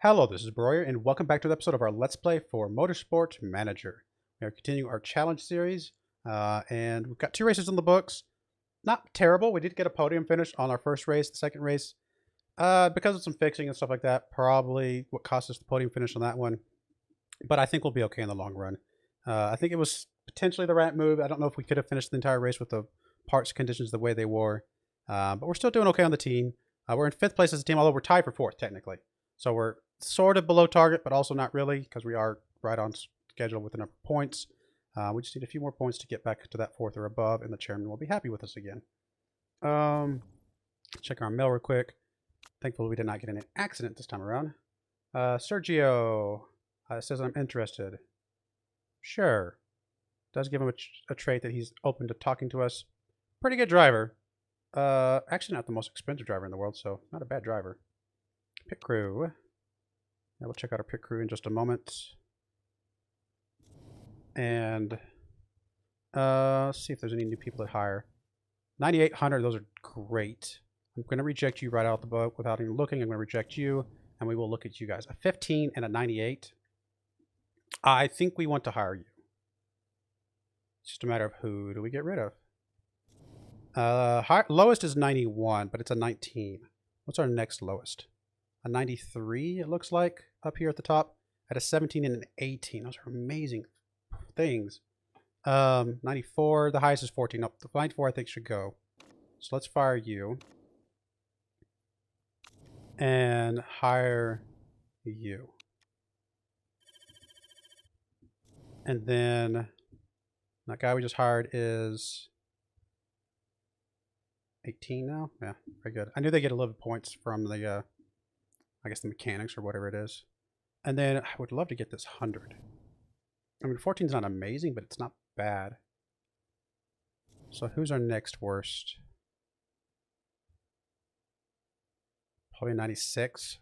Hello, this is Broyar, and welcome back to the episode of our Let's Play for Motorsport Manager. We are continuing our challenge series, and we've got 2 races on the books. Not terrible. We did get a podium finish on our first race. The second race, because of some fixing and stuff like that, probably what cost us the podium finish on that one. But I think we'll be okay in the long run. I think it was potentially the right move. I don't know if we could have finished the entire race with the parts conditions the way they were, but we're still doing okay on the team. We're in 5th place as a team, although we're tied for 4th technically. So we're sort of below target, but also not really, because we are right on schedule with the number of points. We just need a few more points to get back to that 4th or above, and the chairman will be happy with us again. Check our mail real quick. Thankfully, we did not get in an accident this time around. Sergio says, I'm interested. Sure. Does give him a trait that he's open to talking to us. Pretty good driver. Actually not the most expensive driver in the world, so not a bad driver. Pit crew. Yeah, we'll check out our pit crew in just a moment. And let's see if there's any new people to hire. 9,800, those are great. I'm going to reject you right out the boat without even looking. I'm going to reject you, and we will look at you guys. A 15 and a 98. I think we want to hire you. It's just a matter of who do we get rid of. Lowest is 91, but it's a 19. What's our next lowest? A 93, it looks like, up here at the top. At a 17 and an 18. Those are amazing things. 94, the highest is 14. Up the 94, I think, should go. So let's fire you. And hire you. And then that guy we just hired is 18 now? Yeah, very good. I knew they get 11 points from the, I guess the mechanics or whatever it is. And then I would love to get this 100. I mean, 14 is not amazing, but it's not bad. So who's our next worst? Probably 96.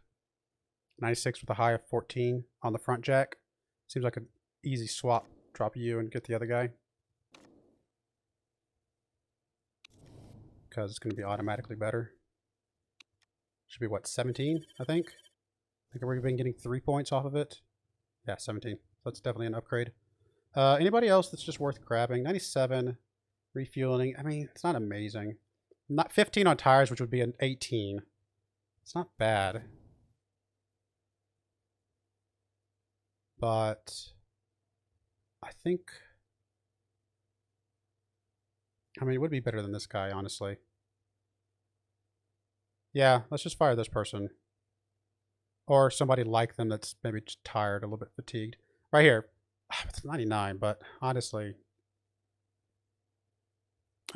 96 with a high of 14 on the front jack. Seems like an easy swap. Drop you and get the other guy. Because it's going to be automatically better. Should be what, 17, I think? I think we've been getting 3 points off of it. Yeah, 17. That's definitely an upgrade. Anybody else that's just worth grabbing? 97, refueling. I mean, it's not amazing. Not 15 on tires, which would be an 18. It's not bad. But I think, I mean, it would be better than this guy, honestly. Yeah, let's just fire this person. Or somebody like them that's maybe just tired, a little bit fatigued. Right here. It's 99, but honestly.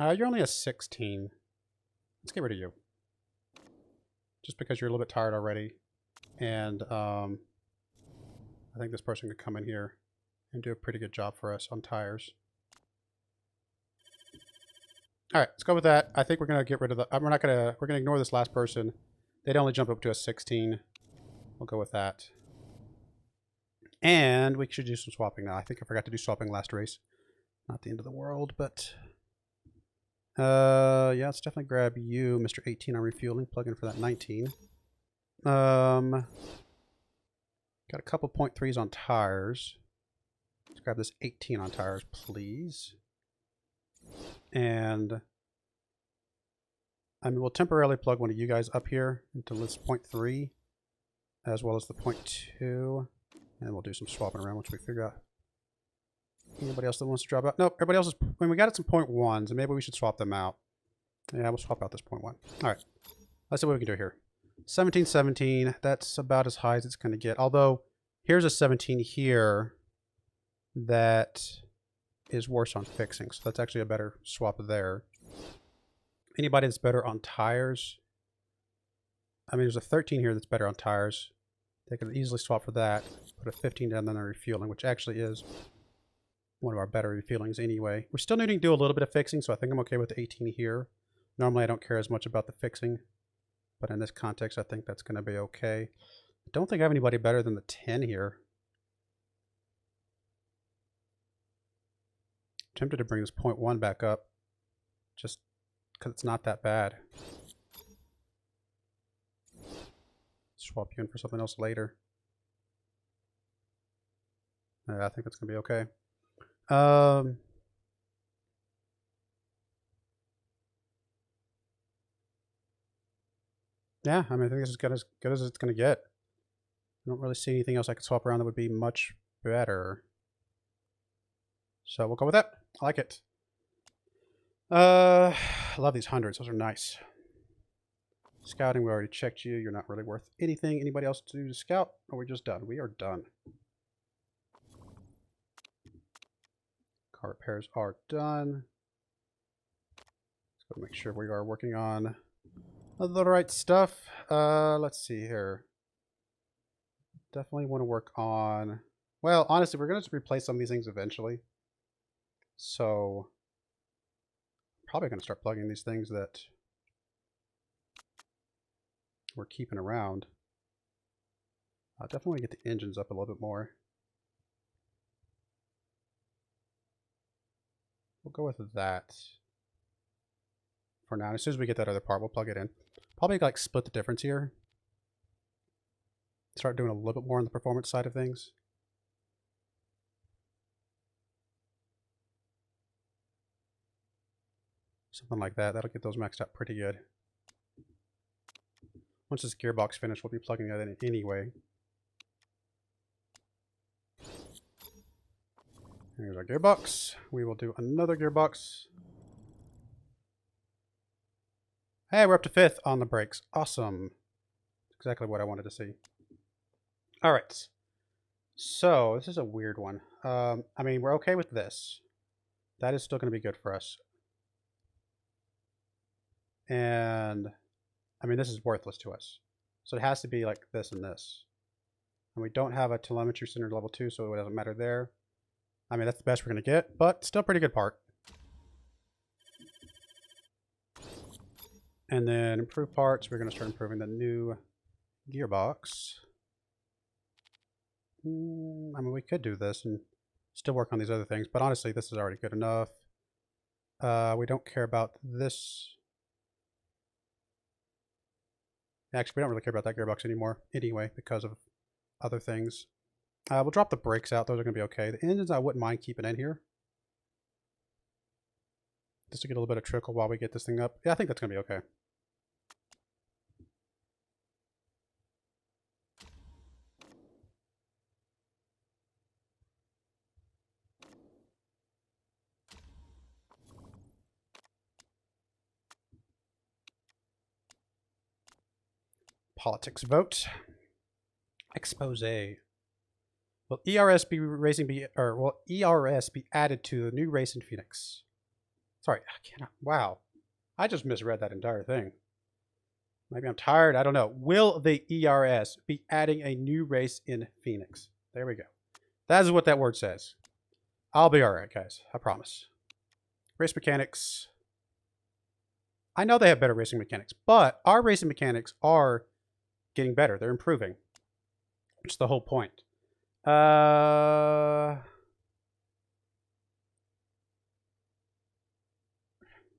You're only a 16. Let's get rid of you. Just because you're a little bit tired already. And I think this person could come in here and do a pretty good job for us on tires. All right, let's go with that. I think we're gonna get rid of the. We're gonna ignore this last person. They'd only jump up to a 16. We'll go with that. And we should do some swapping now. I think I forgot to do swapping last race. Not the end of the world, but yeah, let's definitely grab you, Mr. 18 on refueling. Plug in for that 19. Got a couple .3s on tires. Let's grab this 18 on tires, please. And I mean, we'll temporarily plug one of you guys up here into this .3, as well as the .2, and we'll do some swapping around once we figure out anybody else that wants to drop out. Nope, everybody else is. When we got it some .1s, and maybe we should swap them out. Yeah, we'll swap out this .1. All right, let's see what we can do here. 17, 17. That's about as high as it's going to get. Although here's a 17 here that is worse on fixing, so that's actually a better swap there. Anybody that's better on tires? I mean, there's a 13 here that's better on tires. They could easily swap for that. Put a 15 down on the refueling, which actually is one of our better refuelings anyway. We're still needing to do a little bit of fixing, so I think I'm okay with the 18 here. Normally, I don't care as much about the fixing, but in this context, I think that's going to be okay. I don't think I have anybody better than the 10 here. I'm tempted to bring this .1 back up, just because it's not that bad. Swap you in for something else later. I think that's going to be okay. Yeah, I mean, I think this is as good as it's going to get. I don't really see anything else I could swap around that would be much better. So we'll go with that. I like it. I love these hundreds. Those are nice. Scouting, we already checked you. You're not really worth anything. Anybody else to do to scout? Or we're just done? We are done. Car repairs are done. Let's go make sure we are working on the right stuff. Let's see here. Definitely want to work on... Well, honestly, we're going to replace some of these things eventually. So, probably going to start plugging these things that we're keeping around. I definitely want to get the engines up a little bit more. We'll go with that for now. As soon as we get that other part, we'll plug it in. Probably like split the difference here. Start doing a little bit more on the performance side of things. Something like that. That'll get those maxed out pretty good. Once this gearbox finished, we'll be plugging that in anyway. Here's our gearbox. We will do another gearbox. Hey, we're up to 5th on the brakes. Awesome. Exactly what I wanted to see. All right. So this is a weird one. I mean, we're okay with this. That is still going to be good for us. And I mean, this is worthless to us. So it has to be like this and this. And we don't have a telemetry center level 2, so it doesn't matter there. I mean, that's the best we're going to get, but still pretty good part. And then improve parts. We're going to start improving the new gearbox. I mean, we could do this and still work on these other things, but honestly, this is already good enough. We don't care about this. Actually, we don't really care about that gearbox anymore anyway because of other things. We'll drop the brakes out. Those are going to be okay. The engines I wouldn't mind keeping in here. Just to get a little bit of trickle while we get this thing up. Yeah, I think that's going to be okay. Politics vote. Expose. Will ERS be added to the new race in Phoenix? Sorry, I cannot. Wow. I just misread that entire thing. Maybe I'm tired. I don't know. Will the ERS be adding a new race in Phoenix? There we go. That is what that word says. I'll be all right, guys. I promise. Race mechanics. I know they have better racing mechanics, but our racing mechanics are getting better. They're improving, which is the whole point.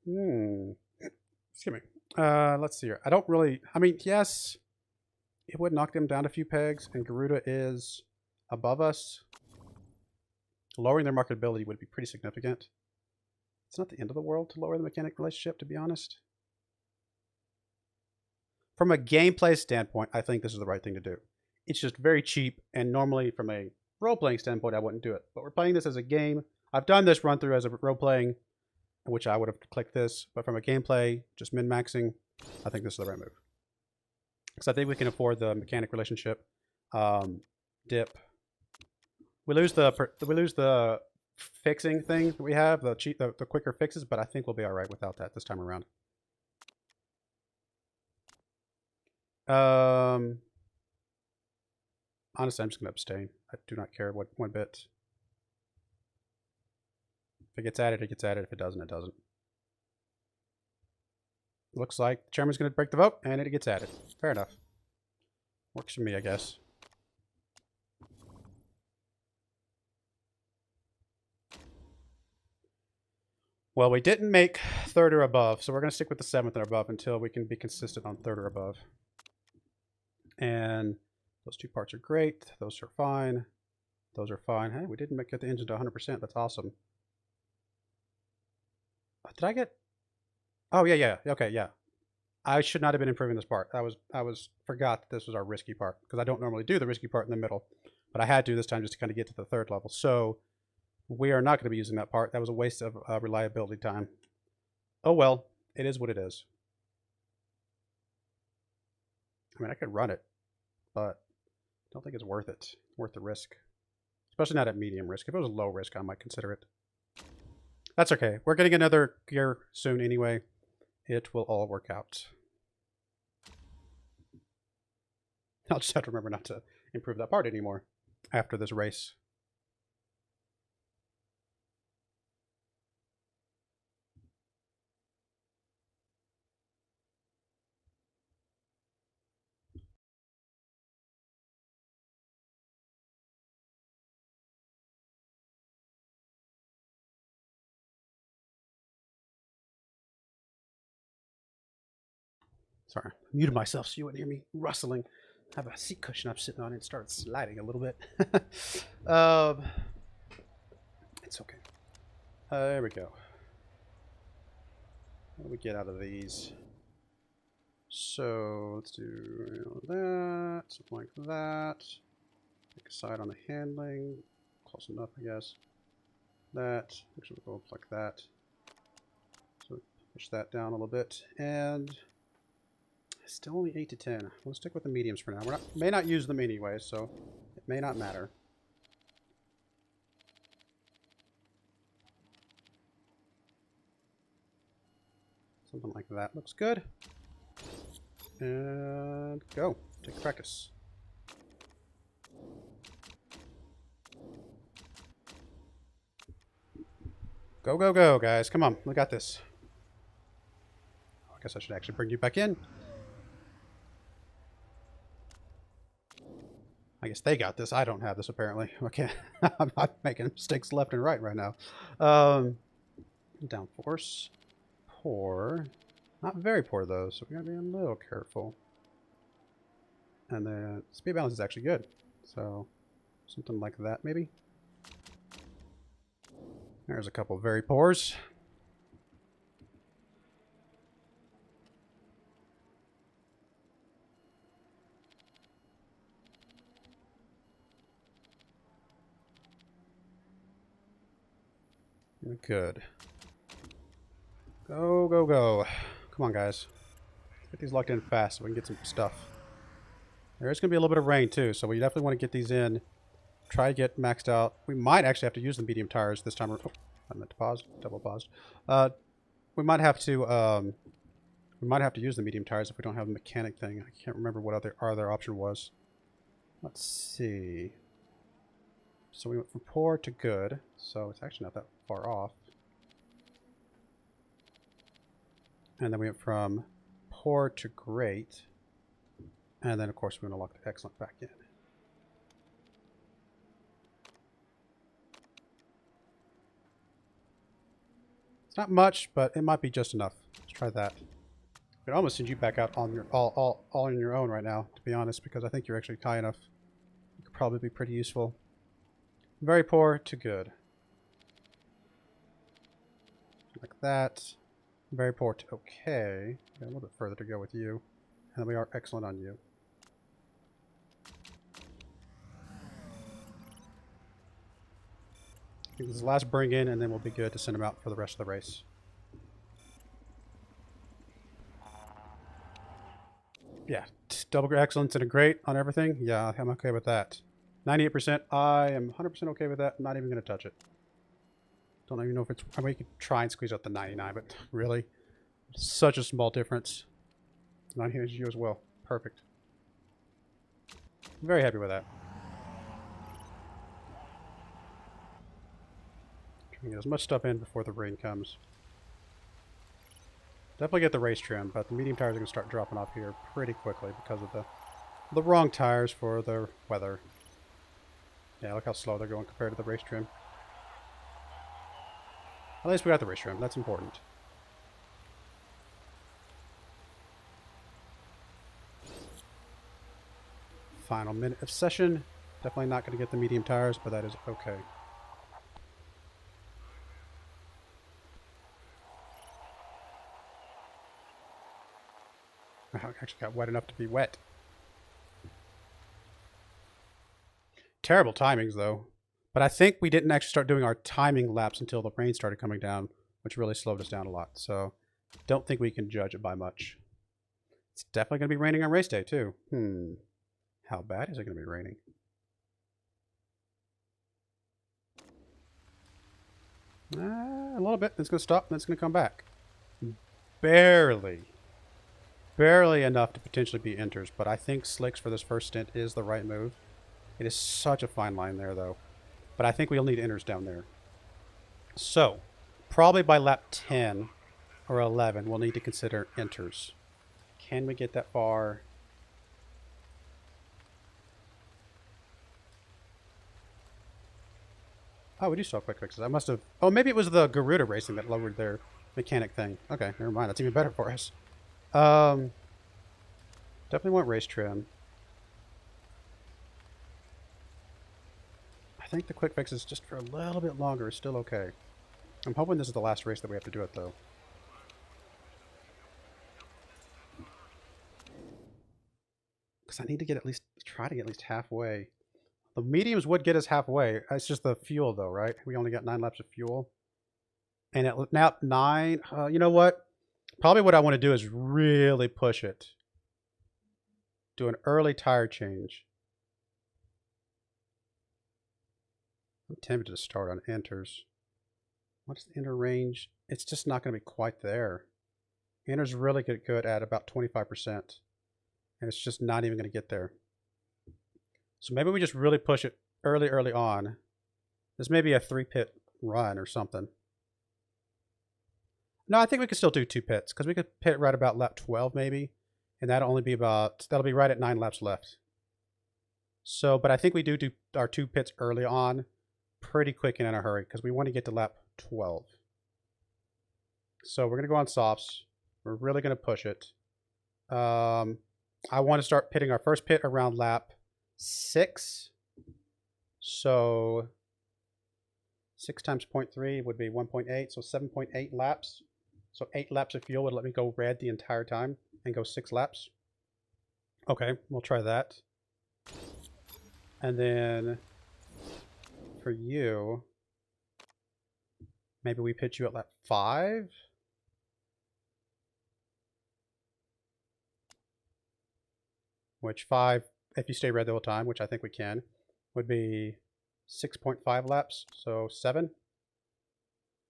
Excuse me. Let's see here. I don't really... I mean, yes, it would knock them down a few pegs, and Garuda is above us. Lowering their marketability would be pretty significant. It's not the end of the world to lower the mechanic relationship, to be honest. From a gameplay standpoint, I think this is the right thing to do. It's just very cheap, and normally from a role-playing standpoint, I wouldn't do it. But we're playing this as a game. I've done this run-through as a role-playing, which I would have clicked this. But from a gameplay, just min-maxing, I think this is the right move. Because I think we can afford the mechanic relationship dip. We lose the fixing thing that we have, the quicker fixes, but I think we'll be all right without that this time around. Honestly, I'm just going to abstain. I do not care one bit. If it gets added, it gets added. If it doesn't, it doesn't. Looks like the chairman's going to break the vote, and it gets added. Fair enough. Works for me, I guess. Well, we didn't make 3rd or above, so we're going to stick with the 7th or above until we can be consistent on 3rd or above. And those 2 parts are great. Those are fine. Those are fine. Hey, we didn't get the engine to 100%. That's awesome. Did I get... Oh, yeah. Okay, yeah. I should not have been improving this part. I was forgot that this was our risky part, because I don't normally do the risky part in the middle. But I had to this time just to kind of get to the 3rd level. So we are not going to be using that part. That was a waste of reliability time. Oh, well. It is what it is. I mean, I could run it, but I don't think it's worth it. Worth the risk. Especially not at medium risk. If it was low risk, I might consider it. That's okay. We're getting another gear soon anyway. It will all work out. I'll just have to remember not to improve that part anymore after this race. Sorry, I muted myself so you wouldn't hear me rustling. I have a seat cushion I'm sitting on and it started sliding a little bit. It's okay. There we go. What do we get out of these? So let's do that, something like that. Take a side on the handling. Close enough, I guess. That. Actually, we'll go up like that. So push that down a little bit. And still only 8 to 10. We'll stick with the mediums for now. May not use them anyway, so it may not matter. Something like that looks good. And go. Take practice. Go, go, go, guys. Come on. We got this. I guess I should actually bring you back in. I guess they got this. I don't have this, apparently. Okay. I'm not making mistakes left and right now. Downforce. Poor. Not very poor, though, so we gotta be a little careful. And then speed balance is actually good. So something like that, maybe. There's a couple very poors. Good. Go, go, go. Come on, guys. Let's get these locked in fast so we can get some stuff. There is going to be a little bit of rain, too, so we definitely want to get these in. Try to get maxed out. We might actually have to use the medium tires this time. Oh, I meant to pause. Double paused. We might have to use the medium tires if we don't have the mechanic thing. I can't remember what other option was. Let's see. So we went from poor to good, so it's actually not that far off. And then we went from poor to great. And then, of course, we're going to lock the excellent back in. It's not much, but it might be just enough. Let's try that. I could almost send you back out on your all on your own right now, to be honest, because I think you're actually high enough. You could probably be pretty useful. Very poor to good. Like that. Very poor to okay. Got a little bit further to go with you. And then we are excellent on you. I think this is the last bring in, and then we'll be good to send them out for the rest of the race. Yeah, double excellence and a great on everything. Yeah, I'm okay with that. 98%. I am 100% okay with that. I'm not even going to touch it. Don't even know if it's... I mean, we could try and squeeze out the 99, but really, such a small difference. 99 is you as well. Perfect. I'm very happy with that. Trying to get as much stuff in before the rain comes. Definitely get the race trim, but the medium tires are going to start dropping off here pretty quickly because of the wrong tires for the weather. Yeah, look how slow they're going compared to the race trim. At least we got the race trim. That's important. Final minute of session. Definitely not going to get the medium tires, but that is okay. I actually got wet enough to be wet. Terrible timings, though. But I think we didn't actually start doing our timing laps until the rain started coming down, which really slowed us down a lot. So don't think we can judge it by much. It's definitely going to be raining on race day, too. How bad is it going to be raining? A little bit. It's going to stop, and it's going to come back. Barely. Barely enough to potentially be enters, but I think slicks for this first stint is the right move. It is such a fine line there, though. But I think we'll need enters down there. So, probably by lap 10 or 11, we'll need to consider enters. Can we get that far? Oh, we do still have quick fixes. I must have... Oh, maybe it was the Garuda Racing that lowered their mechanic thing. Okay, never mind. That's even better for us. Definitely want race trim. I think the quick fixes just for a little bit longer is still okay. I'm hoping this is the last race that we have to do it, though. Because I need to get at least... Try to get at least halfway. The mediums would get us halfway. It's just the fuel, though, right? We only got 9 laps of fuel. And at lap 9, you know what? Probably what I want to do is really push it. Do an early tire change. I'm tempted to start on enters. What's the enter range? It's just not going to be quite there. Enters really get good at about 25%. And it's just not even going to get there. So maybe we just really push it early on. This may be a 3-pit run or something. No, I think we could still do 2 pits, because we could pit right about lap 12 maybe. And that'll be right at 9 laps left. So, but I think we do our 2 pits early on, pretty quick and in a hurry, because we want to get to lap 12. So we're going to go on softs. We're really going to push it. I want to start pitting our first pit around lap 6. So 6 times 0.3 would be 1.8. So 7.8 laps. So 8 laps of fuel would let me go red the entire time and go 6 laps. Okay, we'll try that. And then for you, maybe we pitch you at lap 5. Which 5, if you stay red the whole time, which I think we can, would be 6.5 laps, so 7.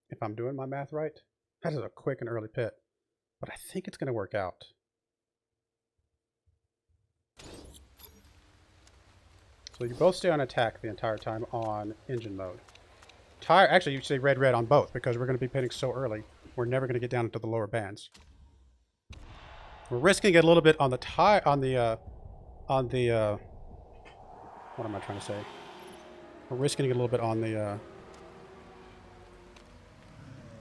If I'm doing my math right. That is a quick and early pit. But I think it's going to work out. So you both stay on attack the entire time on engine mode. Actually, you say red on both, because we're going to be pitting so early. We're never going to get down into the lower bands. We're risking it a little bit on the what am I trying to say? We're risking it a little bit on the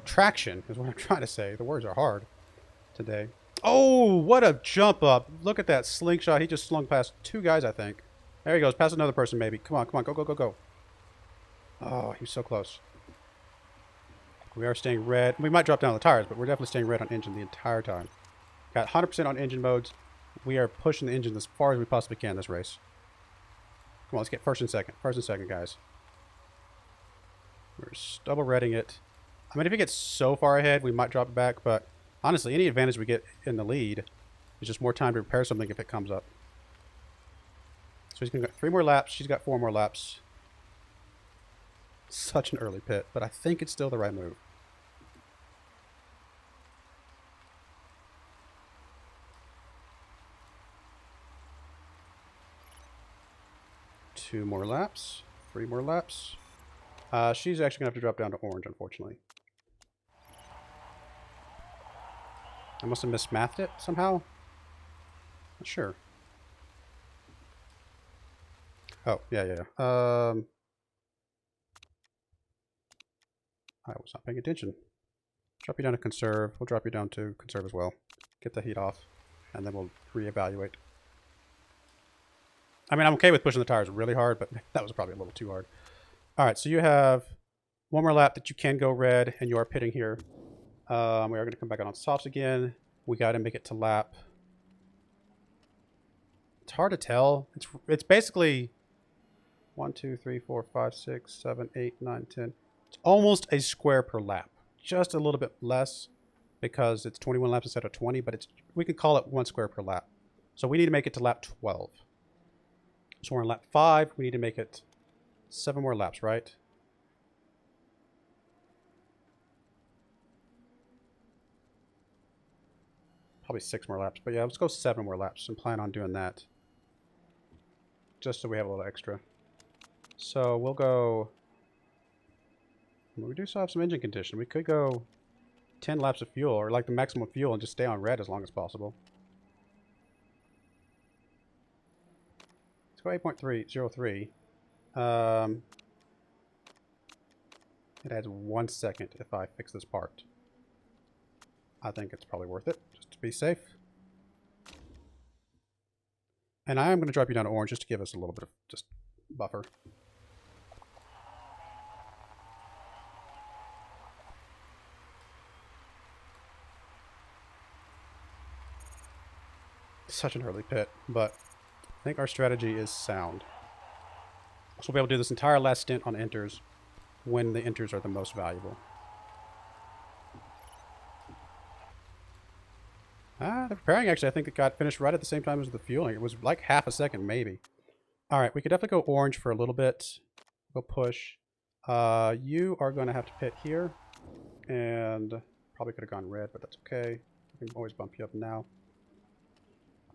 traction is what I'm trying to say. The words are hard today. Oh, what a jump up. Look at that slingshot. He just slung past 2 guys, I think. There he goes. Past another person, maybe. Come on. Go. Oh, he was so close. We are staying red. We might drop down the tires, but we're definitely staying red on engine the entire time. Got 100% on engine modes. We are pushing the engine as far as we possibly can this race. Come on, let's get first and second. First and second, guys. We're double redding it. I mean, if it gets so far ahead, we might drop it back, but honestly, any advantage we get in the lead is just more time to repair something if it comes up. So he's going to get 3 more laps. She's got 4 more laps. Such an early pit, but I think it's still the right move. Two more laps. 3 more laps. She's actually going to have to drop down to orange, unfortunately. I must have mismathed it somehow. Not sure. Oh, yeah. I was not paying attention. Drop you down to conserve. We'll drop you down to conserve as well. Get the heat off, and then we'll reevaluate. I mean, I'm okay with pushing the tires really hard, but that was probably a little too hard. All right, so you have one more lap that you can go red, and you are pitting here. We are going to come back out on softs again. We got to make it to lap. It's hard to tell. It's basically 1, 2, 3, 4, 5, 6, 7, 8, 9, 10. It's almost a square per lap. Just a little bit less because it's 21 laps instead of 20, but we can call it 1 square per lap. So we need to make it to lap 12. So we're on lap 5. We need to make it 7 more laps, right? Probably 6 more laps. But yeah, let's go 7 more laps and plan on doing that. Just so we have a little extra. So we'll go... We do still have some engine condition. We could go 10 laps of fuel, or like the maximum fuel, and just stay on red as long as possible. Let's go 8.303. It adds 1 second if I fix this part. I think it's probably worth it, just to be safe. And I am going to drop you down to orange just to give us a little bit of just buffer. Such an early pit, but I think our strategy is sound. So we'll be able to do this entire last stint on enters when the enters are the most valuable. The preparing actually, I think it got finished right at the same time as the fueling. It was like half a second, maybe. All right, we could definitely go orange for a little bit. Go push. You are going to have to pit here. And probably could have gone red, but that's okay. We can always bump you up now.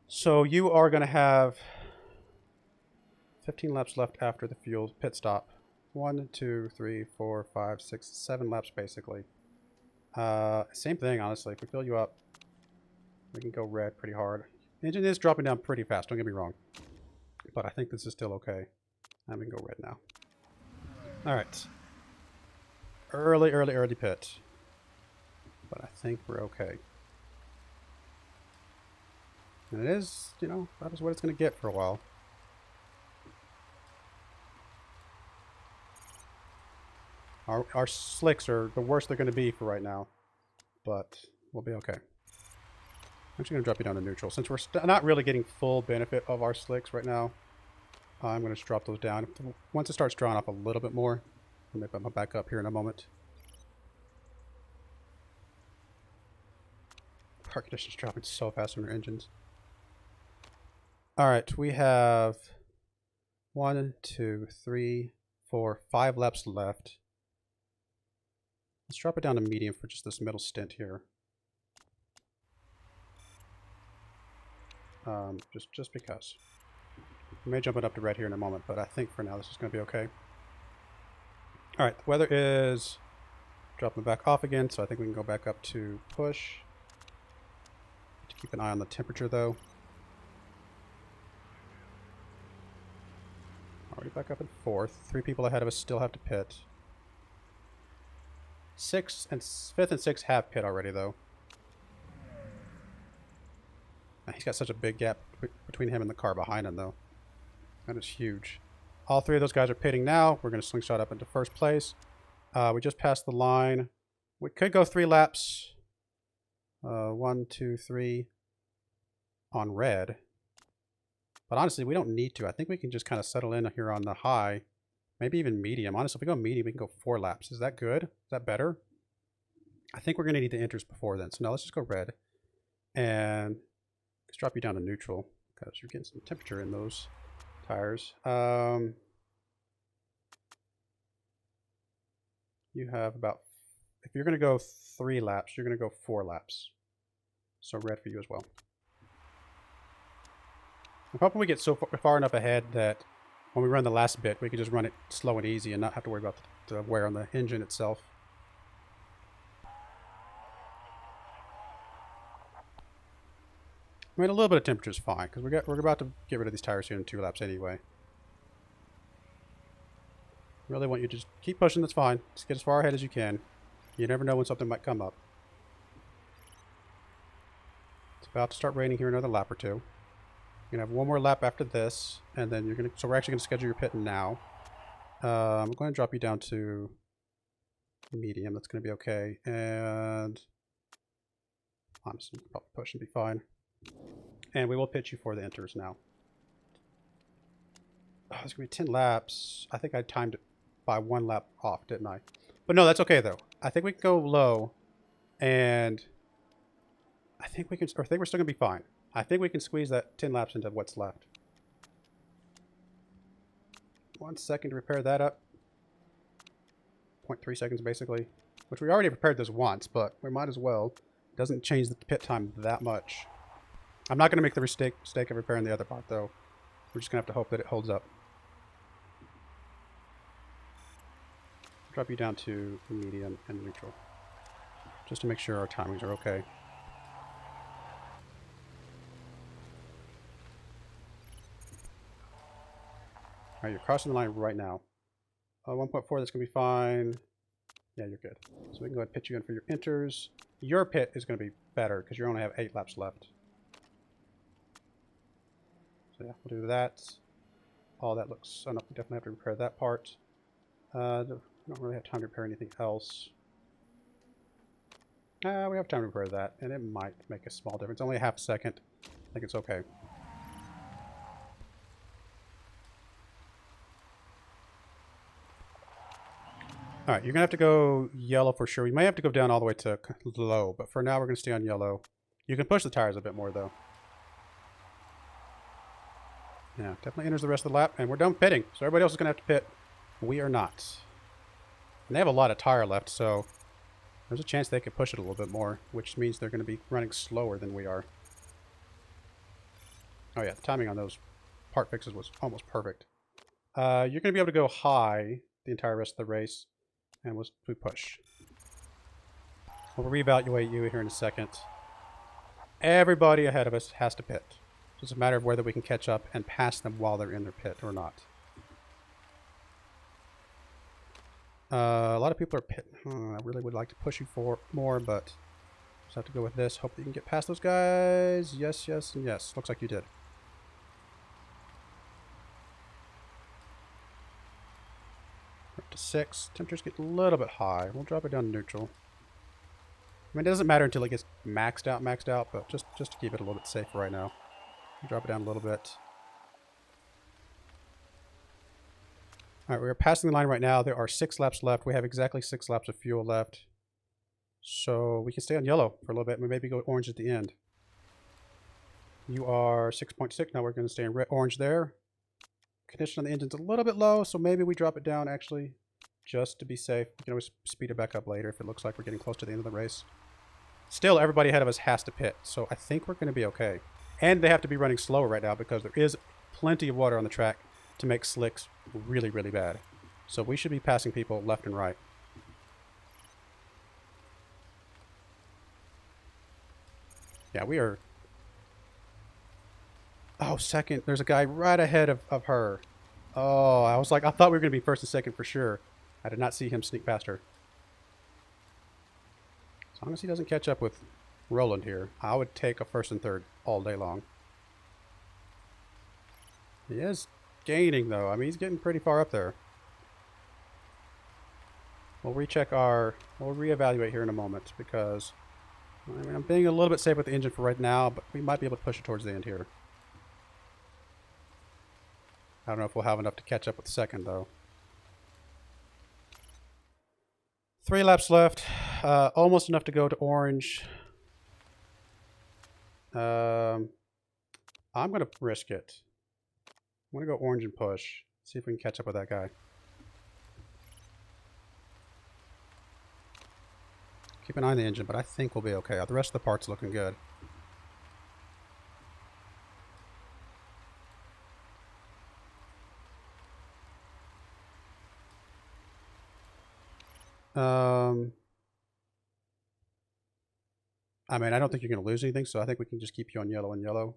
So you are going to have 15 laps left after the fuel pit stop. 1, 2, 3, 4, 5, 6, 7 laps basically. Same thing, honestly. If we fill you up, we can go red pretty hard. The engine is dropping down pretty fast, don't get me wrong. But I think this is still okay. And we can go red now. Alright. Early pit. But I think we're okay. And it is, you know, that is what it's going to get for a while. Our slicks are the worst they're going to be for right now. But we'll be okay. I'm actually going to drop you down to neutral. Since we're not really getting full benefit of our slicks right now, I'm going to just drop those down. Once it starts drawing off a little bit more, I'll maybe I'll back up here in a moment. Power condition's dropping so fast on our engines. All right, we have 1, 2, 3, 4, 5 laps left. Let's drop it down to medium for just this middle stint here. Just because. We may jump it up to red here in a moment, but I think for now this is going to be okay. All right, the weather is dropping back off again, so I think we can go back up to push. To keep an eye on the temperature, though. Already back up in 4th. 3 people ahead of us still have to pit. 5th and 6th have pit already, though. He's got such a big gap between him and the car behind him, though. That is huge. All 3 of those guys are pitting now. We're going to slingshot up into 1st place. We just passed the line. We could go 3 laps. 1, 2, 3 on red. But honestly, we don't need to. I think we can just kind of settle in here on the high. Maybe even medium. Honestly, if we go medium, we can go 4 laps. Is that good? Is that better? I think we're going to need the enters before then. So now let's just go red. And let's drop you down to neutral because you're getting some temperature in those tires. You have about, if you're going to go 3 laps, you're going to go 4 laps. So red for you as well. I'm hoping we get so far enough ahead that when we run the last bit, we can just run it slow and easy and not have to worry about the wear on the engine itself. I mean, a little bit of temperature is fine because we're about to get rid of these tires here in 2 laps anyway. Really want you to just keep pushing. That's fine. Just get as far ahead as you can. You never know when something might come up. It's about to start raining here another lap or 2. You're gonna have one more lap after this, and then you're gonna. So we're actually gonna schedule your pit now. I'm going to drop you down to medium. That's gonna be okay. And honestly, probably push and be fine. And we will pitch you for the enters now. Oh, it's gonna be 10 laps. I think I timed it by 1 lap off, didn't I? But no, that's okay though. I think we can go low, and I think we can. Or I think we're still gonna be fine. I think we can squeeze that 10 laps into what's left. 1 second to repair that up. 0.3 seconds basically, which we already repaired this once, but we might as well. It doesn't change the pit time that much. I'm not gonna make the mistake of repairing the other part though. We're just gonna have to hope that it holds up. Drop you down to medium and neutral, just to make sure our timings are okay. All right, you're crossing the line right now. 1.4, that's gonna be fine. Yeah, you're good. So we can go ahead and pitch you in for your enters. Your pit is gonna be better because you only have 8 laps left. So yeah, we'll do that. All that looks enough. We definitely have to repair that part. We don't really have time to repair anything else. We have time to repair that, and it might make a small difference. Only a half a second. I think it's okay. Alright, you're going to have to go yellow for sure. We may have to go down all the way to low, but for now we're going to stay on yellow. You can push the tires a bit more, though. Yeah, definitely enters the rest of the lap, and we're done pitting. So everybody else is going to have to pit. We are not. And they have a lot of tire left, so there's a chance they could push it a little bit more, which means they're going to be running slower than we are. Oh yeah, the timing on those part fixes was almost perfect. You're going to be able to go high the entire rest of the race, and we push. We'll reevaluate you here in a second. Everybody ahead of us has to pit. So it's a matter of whether we can catch up and pass them while they're in their pit or not. A lot of people are pitting. I really would like to push you for more, but just have to go with this. Hope that you can get past those guys. Yes, yes, and yes. Looks like you did. Up to 6. Temperatures get a little bit high. We'll drop it down to neutral. I mean, it doesn't matter until it gets maxed out, but just to keep it a little bit safe right now. Drop it down a little bit. Alright, we're passing the line right now. There are 6 laps left. We have exactly 6 laps of fuel left. So we can stay on yellow for a little bit and maybe go orange at the end. You are 6.6. Now we're going to stay in orange there. Condition on the engine's a little bit low, so maybe we drop it down actually, just to be safe. We can always speed it back up later if it looks like we're getting close to the end of the race. Still, everybody ahead of us has to pit, so I think we're going to be okay. And they have to be running slower right now because there is plenty of water on the track to make slicks really, really bad. So we should be passing people left and right. Yeah, we are... Oh, second. There's a guy right ahead of her. Oh, I was like, I thought we were going to be first and second for sure. I did not see him sneak past her. As long as he doesn't catch up with Roland here, I would take a first and third all day long. He is gaining, though. I mean, he's getting pretty far up there. We'll recheck we'll reevaluate here in a moment because I mean, I'm being a little bit safe with the engine for right now, but we might be able to push it towards the end here. I don't know if we'll have enough to catch up with the second, though. 3 laps left. Almost enough to go to orange. I'm going to risk it. I'm going to go orange and push. See if we can catch up with that guy. Keep an eye on the engine, but I think we'll be okay. The rest of the part's looking good. I mean, I don't think you're going to lose anything, so I think we can just keep you on yellow and yellow.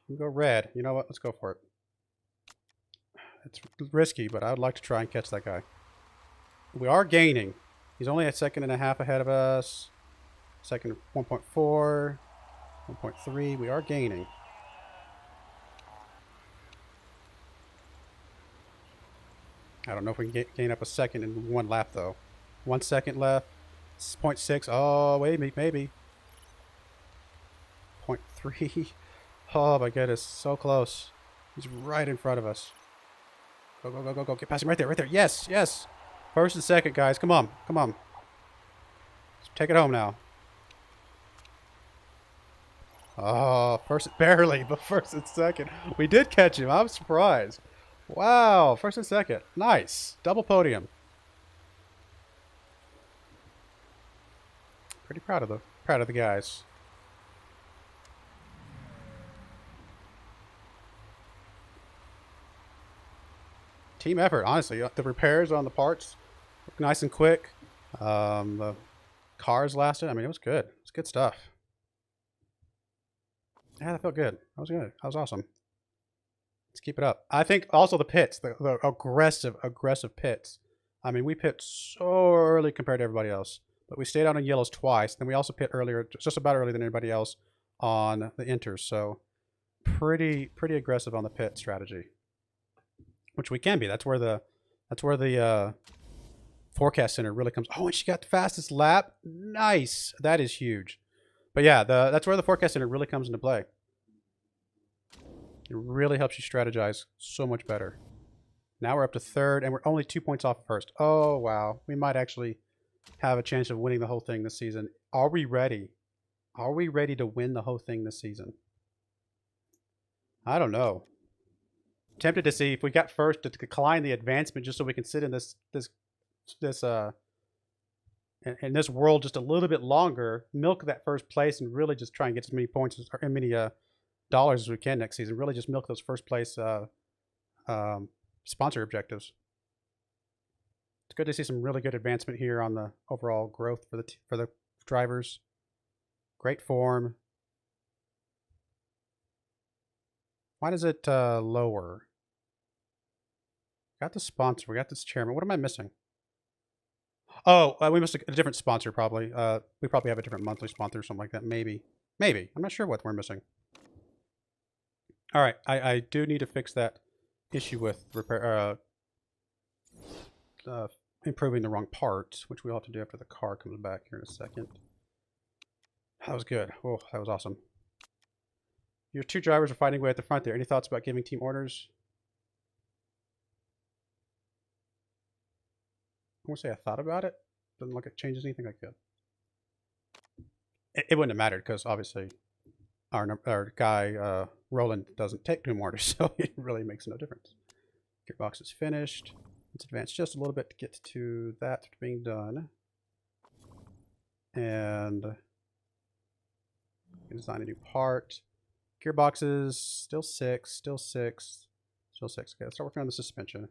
You can go red. You know what? Let's go for it. It's risky, but I would like to try and catch that guy. We are gaining. He's only a second and a half ahead of us. Second 1.4. 1.3. We are gaining. I don't know if we can gain up a second in one lap, though. 1 second left. 0.6. Oh, wait, maybe. 0.3. Oh, my goodness. So close. He's right in front of us. Go, go, go, go, go. Get past him right there, right there. Yes, yes. First and second, guys. Come on, come on. Let's take it home now. Oh, barely, but first and second. We did catch him. I'm surprised. Wow, first and second. Nice. Double podium. Pretty proud of the guys. Team effort, honestly. The repairs on the parts look nice and quick. The cars lasted. I mean, it was good. It's good stuff. Yeah, that felt good. That was good. That was awesome. Let's keep it up. I think also the pits, the aggressive pits. I mean, we pit so early compared to everybody else, but we stayed out on yellows twice. Then we also pit earlier, just about earlier than anybody else on the inters. So pretty aggressive on the pit strategy, which we can be. That's where the forecast center really comes. Oh, and she got the fastest lap. Nice. That is huge. But yeah, that's where the forecast center really comes into play. It really helps you strategize so much better. Now we're up to third, and we're only 2 points off first. Oh, wow. We might actually have a chance of winning the whole thing this season. Are we ready? Are we ready to win the whole thing this season? I don't know. Tempted to see if we got first to decline the advancement just so we can sit in this world just a little bit longer, milk that first place, and really just try and get as many points or as many dollars as we can next season. Really just milk those first place sponsor objectives. It's good to see some really good advancement here on the overall growth for the drivers. Great form. Why does it lower? Got the sponsor. We got this chairman. What am I missing? Oh, we missed a different sponsor probably. We probably have a different monthly sponsor or something like that. Maybe. I'm not sure what we're missing. All right, I do need to fix that issue with improving the wrong parts, which we'll have to do after the car comes back here in a second. That was good. Oh, that was awesome. Your two drivers are fighting away at the front there. Any thoughts about giving team orders? I won't say I thought about it. Doesn't look like it changes anything like that. It wouldn't have mattered because obviously our guy Roland doesn't take team orders, so it really makes no difference. Gearbox is finished. Let's advance just a little bit to get to that being done. And design a new part. Gearboxes, still 6, still 6, still 6. Okay, let's start working on the suspension.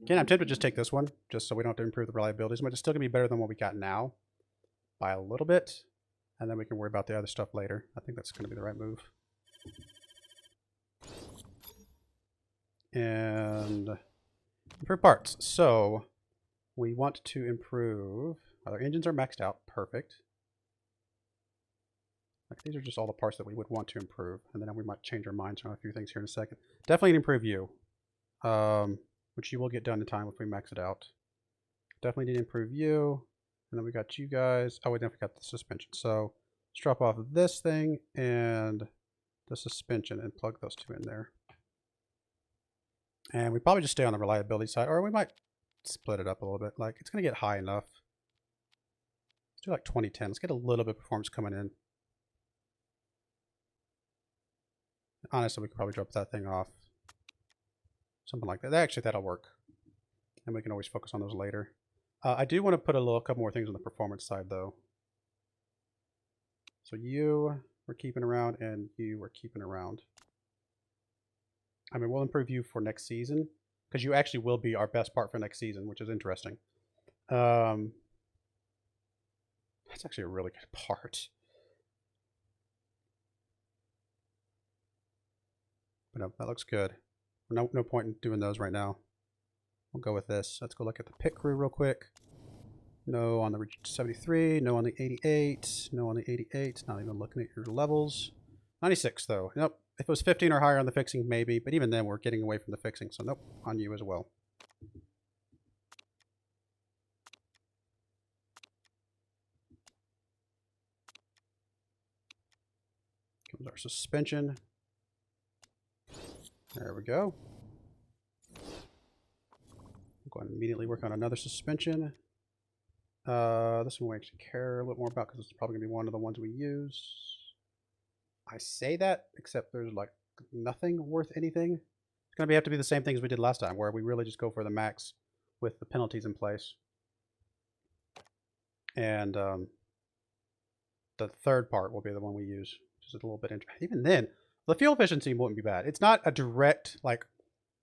Again, I'm tempted to just take this one, just so we don't have to improve the reliability. It's still going to be better than what we got now by a little bit. And then we can worry about the other stuff later. I think that's going to be the right move. And improve parts. So we want to improve. Our engines are maxed out. Perfect. Like, these are just all the parts that we would want to improve. And then we might change our minds on a few things here in a second. Definitely improve you. Which you will get done in time if we max it out. Definitely need to improve you. And then we got you guys. Oh, we definitely got the suspension. So let's drop off this thing and the suspension and plug those two in there. And we probably just stay on the reliability side, or we might split it up a little bit. Like, it's going to get high enough. Let's do like 2010. Let's get a little bit of performance coming in. Honestly, we could probably drop that thing off. Something like that. Actually, that'll work. And we can always focus on those later. I do want to put a couple more things on the performance side, though. So you we're keeping around, and you we're keeping around. I mean, we'll improve you for next season, because you actually will be our best part for next season, which is interesting. That's actually a really good part. But no, that looks good. No point in doing those right now. We'll go with this. Let's go look at the pit crew real quick. No on the 73. No on the 88. No on the 88. Not even looking at your levels. 96 though. Nope. If it was 15 or higher on the fixing, maybe. But even then, we're getting away from the fixing. So nope, on you as well. Comes our suspension. There we go. I'm going to immediately work on another suspension. This one we actually care a little more about because it's probably going to be one of the ones we use. I say that, except there's like nothing worth anything. It's going to have to be the same things we did last time, where we really just go for the max with the penalties in place. And the third part will be the one we use, which is a little bit interesting. Even then, the fuel efficiency wouldn't be bad. It's not a direct, like,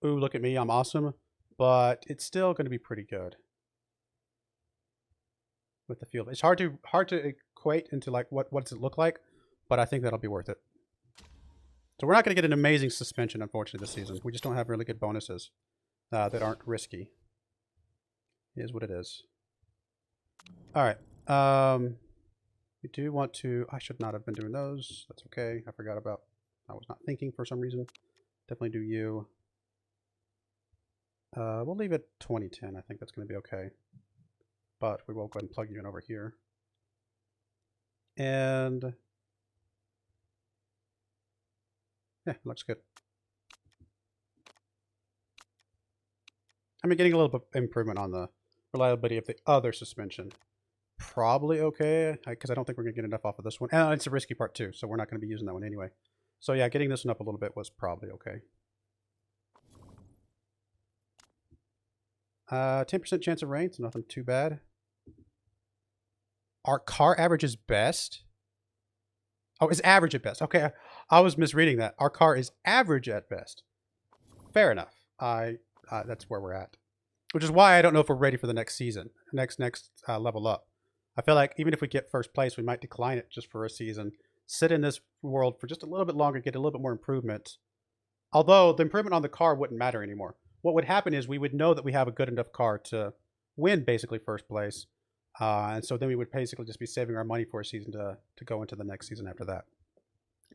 ooh, look at me, I'm awesome, but it's still going to be pretty good with the fuel. It's hard to equate into like what does it look like, but I think that'll be worth it. So we're not going to get an amazing suspension, unfortunately, this season. We just don't have really good bonuses that aren't risky. It is what it is. All right. We do want to... I should not have been doing those. That's okay. I forgot about... I was not thinking for some reason. Definitely do you. We'll leave it 2010. I think that's going to be okay. But we will go ahead and plug you in over here. And... yeah, looks good. I mean, getting a little bit of improvement on the reliability of the other suspension. Probably okay, because I don't think we're going to get enough off of this one. And it's a risky part too, so we're not going to be using that one anyway. So yeah, getting this one up a little bit was probably okay. 10% chance of rain, so nothing too bad. Our car average is best. Oh, it's average at best. Okay, I was misreading that. Our car is average at best. Fair enough. That's where we're at. Which is why I don't know if we're ready for the next season. Next level up. I feel like even if we get first place, we might decline it just for a season. Sit in this world for just a little bit longer, get a little bit more improvement. Although the improvement on the car wouldn't matter anymore. What would happen is we would know that we have a good enough car to win basically first place. And so then we would basically just be saving our money for a season to go into the next season after that.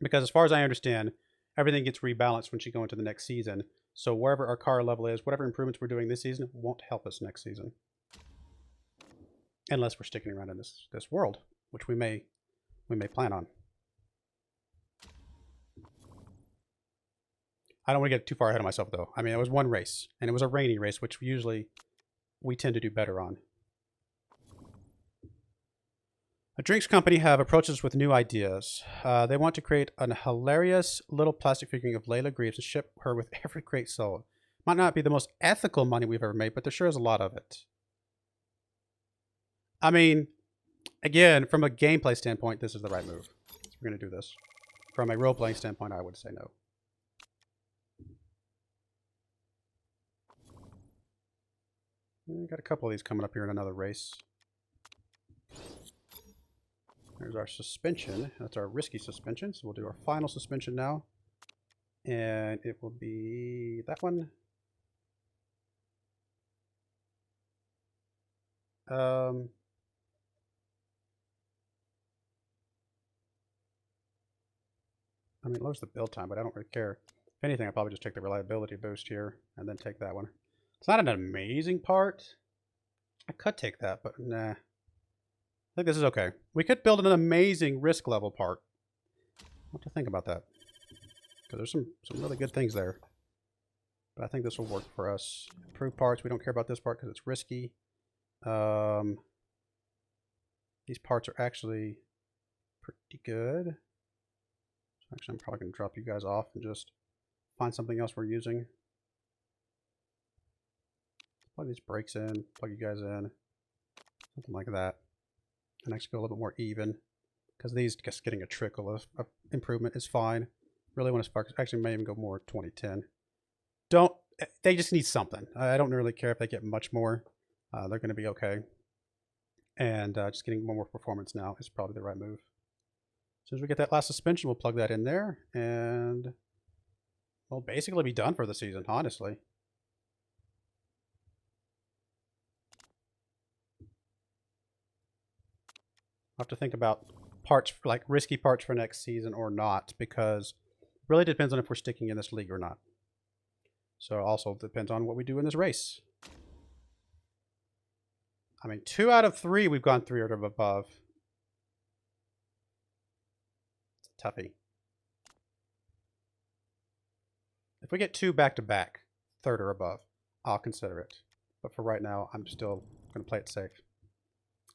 Because as far as I understand, everything gets rebalanced once you go into the next season. So wherever our car level is, whatever improvements we're doing this season won't help us next season. Unless we're sticking around in this world, which we may plan on. I don't want to get too far ahead of myself though. I mean, it was one race, and it was a rainy race, which usually we tend to do better on. A drinks company have approached us with new ideas. They want to create a hilarious little plastic figurine of Layla Greaves and ship her with every crate sold. Might not be the most ethical money we've ever made, but there sure is a lot of it. I mean, again, from a gameplay standpoint, this is the right move. So we're going to do this. From a role-playing standpoint, I would say no. We've got a couple of these coming up here in another race. There's our suspension. That's our risky suspension. So we'll do our final suspension now. And it will be that one. I mean, it lowers the build time, but I don't really care. If anything, I'll probably just take the reliability boost here and then take that one. It's not an amazing part. I could take that, but nah. I think this is okay. We could build an amazing risk level part. What to think about that? Because there's some really good things there. But I think this will work for us. Improved parts. We don't care about this part because it's risky. These parts are actually pretty good. Actually, I'm probably going to drop you guys off and just find something else we're using. Plug these brakes in, plug you guys in, something like that. And actually go a little bit more even, because these just getting a trickle of improvement is fine. Really want to spark, actually may even go more 2010. They just need something. I don't really care if they get much more. They're going to be okay. And just getting more performance now is probably the right move. As soon as we get that last suspension, we'll plug that in there, and we'll basically be done for the season, honestly. have to think about parts, like risky parts for next season or not, because it really depends on if we're sticking in this league or not. So also depends on what we do in this race. I mean, 2 out of 3 we've gone 3 or above. It's a toughie. If we get 2 back-to-back, 3rd or above, I'll consider it. But for right now, I'm still going to play it safe.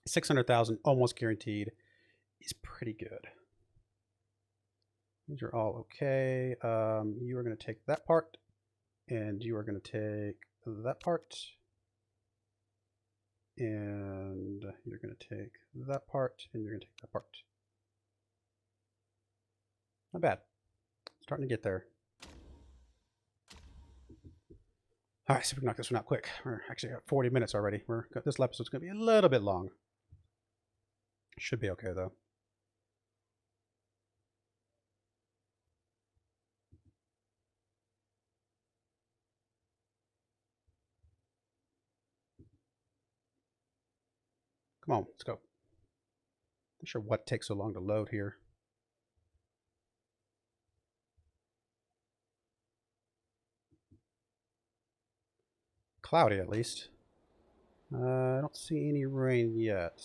600,000, almost guaranteed, is pretty good. These are all okay. You are going to take that part, and you are going to take that part, and you're going to take that part, and you're going to take that part. Not bad. Starting to get there. All right, so we can knock this one out quick. We're actually at 40 minutes already. This episode's going to be a little bit long. Should be okay, though. Come on, let's go. Not sure what takes so long to load here. Cloudy, at least. I don't see any rain yet.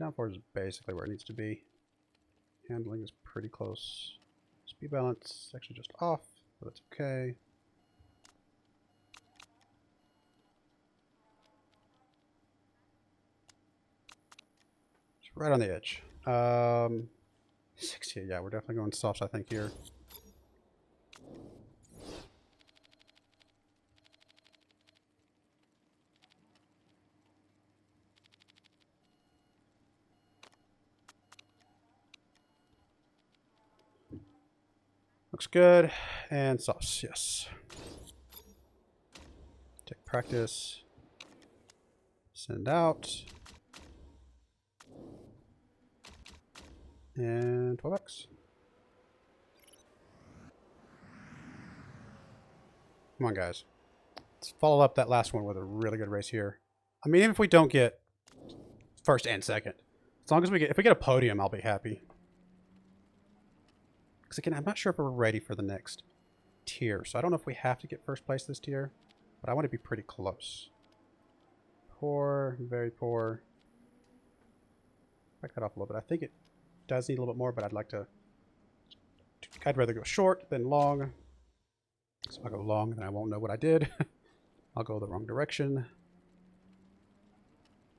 Downforce is basically where it needs to be. Handling is pretty close. Speed balance is actually just off, but that's okay. It's right on the edge. 60, yeah, we're definitely going softs, I think, here. Looks good. And softs, yes. Take practice. Send out. And 12x. Come on, guys. Let's follow up that last one with a really good race here. I mean, even if we don't get first and second, as long as if we get a podium, I'll be happy. Because again, I'm not sure if we're ready for the next tier. So I don't know if we have to get first place this tier, but I want to be pretty close. Poor, very poor. Back that off a little bit. I think it does need a little bit more, but I'd rather go short than long. So if I go long, then I won't know what I did. I'll go the wrong direction.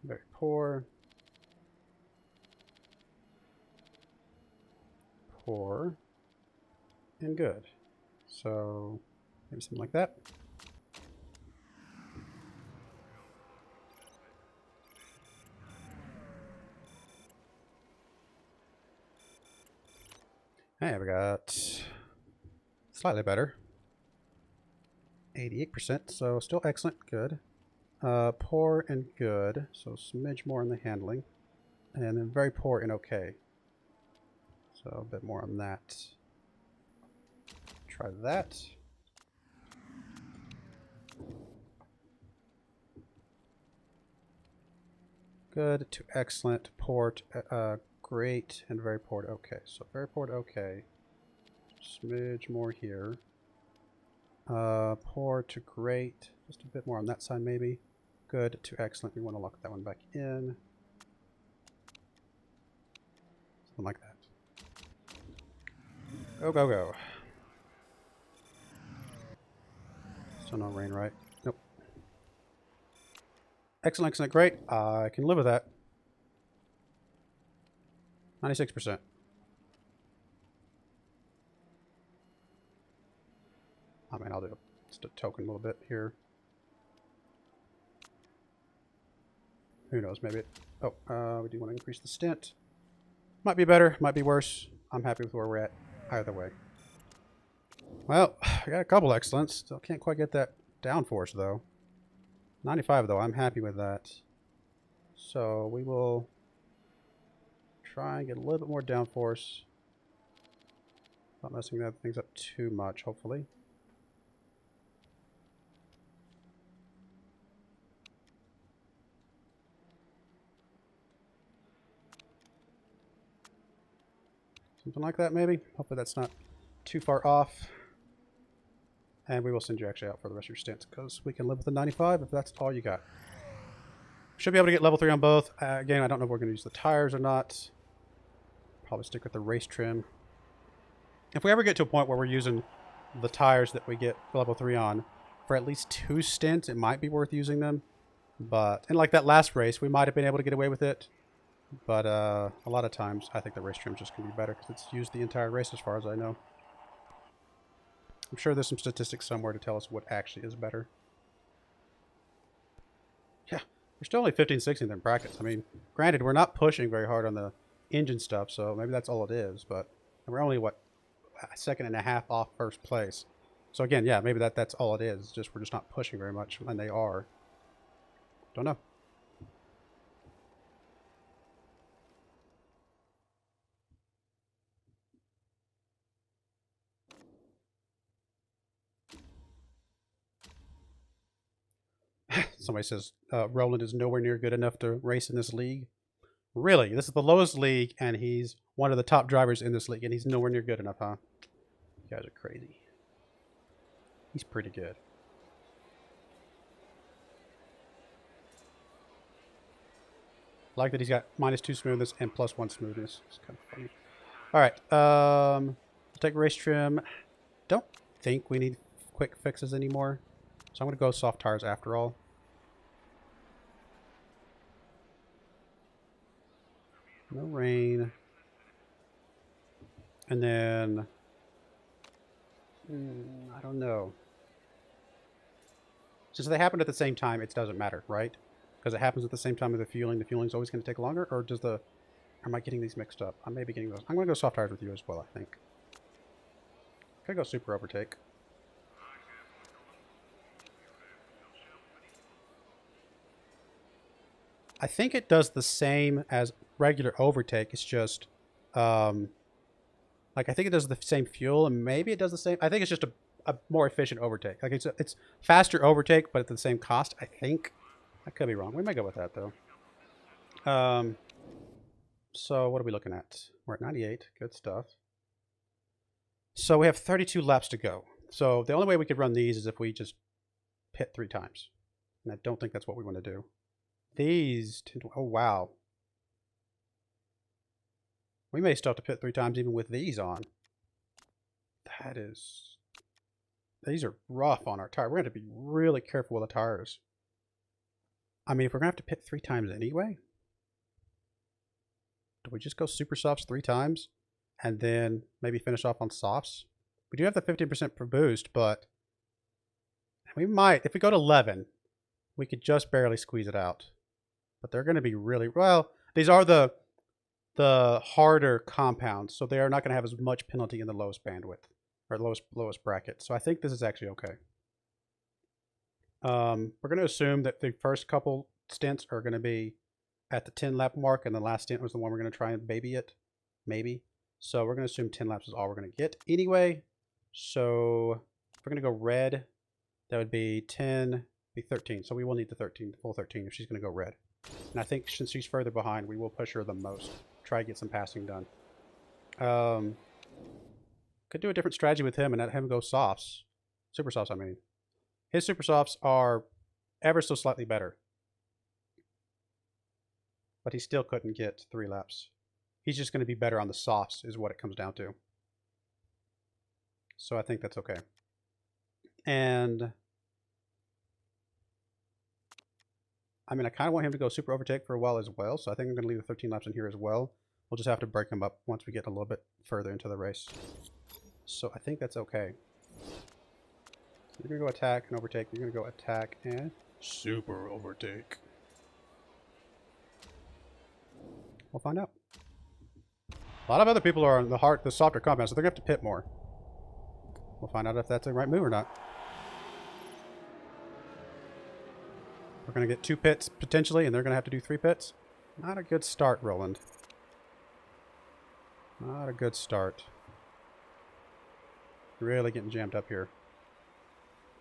Very poor. Poor. And good. So maybe something like that. Hey, we got slightly better. 88%, so still excellent, good. Poor and good, so smidge more in the handling. And then very poor and okay. So a bit more on that. Try that. Good to excellent, poor to great, and very poor to okay. So very poor to okay. Smidge more here. Poor to great. Just a bit more on that side maybe. Good to excellent. We want to lock that one back in. Something like that. Go, go, go. Still no rain, right? Nope. Excellent, excellent, great. I can live with that. 96%. I mean, I'll do just a token a little bit here. Who knows, maybe it... Oh, we do want to increase the stint. Might be better, might be worse. I'm happy with where we're at either way. Well, I got a couple excellents. Still can't quite get that downforce, though. 95, though. I'm happy with that. So we will try and get a little bit more downforce. Not messing that things up too much, hopefully. Something like that, maybe. Hopefully that's not too far off. And we will send you actually out for the rest of your stints, because we can live with the 95 if that's all you got. Should be able to get level 3 on both. Again, I don't know if we're going to use the tires or not. Probably stick with the race trim. If we ever get to a point where we're using the tires that we get level 3 on for at least 2 stints, it might be worth using them. But, and like that last race, we might have been able to get away with it. But a lot of times, I think the race trim just can be better because it's used the entire race as far as I know. I'm sure there's some statistics somewhere to tell us what actually is better. Yeah, we're still only 15, 16th in brackets. I mean, granted, we're not pushing very hard on the engine stuff, so maybe that's all it is. But we're only, what, a second and a half off first place. So again, yeah, maybe that's all it is. Just we're just not pushing very much, and they are. Don't know. Somebody says Roland is nowhere near good enough to race in this league. Really? This is the lowest league, and he's one of the top drivers in this league, and he's nowhere near good enough, huh? You guys are crazy. He's pretty good. I like that he's got -2 smoothness and +1 smoothness. It's kind of funny. All right. Take race trim. Don't think we need quick fixes anymore. So I'm going to go soft tires after all. No rain. And then, I don't know. Since they happen at the same time, it doesn't matter, right? Because it happens at the same time with the fueling. The fueling's always going to take longer, or does the... Am I getting these mixed up? I may be getting those. I'm going to go soft tires with you as well, I think. Could go super overtake. I think it does the same as regular overtake. It's just, like, I think it does the same fuel, and maybe it does the same. I think it's just a more efficient overtake. Like, it's faster overtake, but at the same cost, I think. I could be wrong. We may go with that, though. So what are we looking at? We're at 98. Good stuff. So we have 32 laps to go. So the only way we could run these is if we just pit 3 times. And I don't think that's what we want to do. These, oh wow. We may still have to pit 3 times even with these on. That is, these are rough on our tire. We're going to have to be really careful with the tires. I mean, if we're going to have to pit 3 times anyway, do we just go super softs 3 times and then maybe finish off on softs? We do have the 15% per boost, but we might, if we go to 11, we could just barely squeeze it out. But they're going to be really, well, these are the harder compounds, so they are not going to have as much penalty in the lowest bandwidth or lowest bracket. So I think this is actually okay. We're going to assume that the first couple stints are going to be at the 10 lap mark, and the last stint was the one we're going to try and baby it, maybe. So we're going to assume 10 laps is all we're going to get anyway. So if we're going to go red, that would be 10, be 13. So we will need the 13, the full 13 if she's going to go red. And I think since she's further behind, we will push her the most. Try to get some passing done. Could do a different strategy with him and let him go softs. Super softs, I mean. His super softs are ever so slightly better. But he still couldn't get 3 laps. He's just going to be better on the softs is what it comes down to. So I think that's okay. And I mean, I kind of want him to go super overtake for a while as well, so I think I'm going to leave the 13 laps in here as well. We'll just have to break him up once we get a little bit further into the race. So I think that's okay. You're going to go attack and overtake. You're going to go attack and super overtake. We'll find out. A lot of other people are on the softer compound, so they're going to have to pit more. We'll find out if that's the right move or not. We're going to get 2 pits potentially, and they're going to have to do 3 pits. Not a good start, Roland. Not a good start. Really getting jammed up here.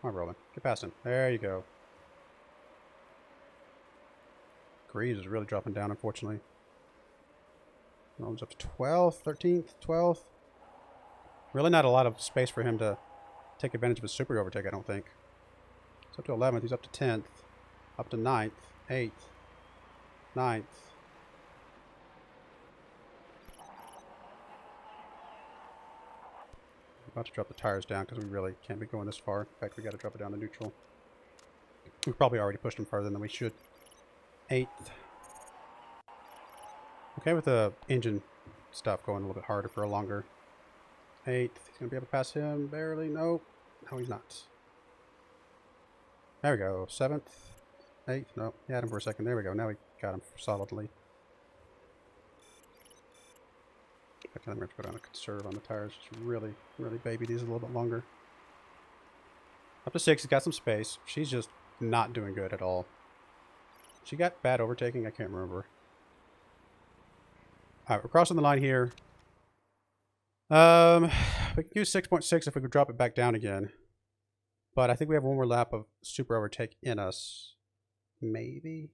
Come on, Roland. Get past him. There you go. Greaves is really dropping down, unfortunately. Almost up to 12th, 13th, 12th. Really not a lot of space for him to take advantage of his super overtake, I don't think. He's up to 11th, he's up to 10th, up to 9th, 8th, 9th. About to drop the tires down because we really can't be going this far. In fact, we got to drop it down to neutral. We've probably already pushed him farther than we should. 8th. Okay with the engine stuff going a little bit harder for a longer. 8th. He's going to be able to pass him barely. Nope. No, he's not. There we go. 7th. 8th. Nope. He had him for a second. There we go. Now we got him solidly. I think I'm going to go down to conserve on the tires. Just really baby these a little bit longer. Up to 6. He's got some space. She's just not doing good at all. She got bad overtaking. I can't remember. All right, we're crossing the line here. We can use 6.6 if we could drop it back down again. But I think we have one more lap of super overtake in us. Maybe.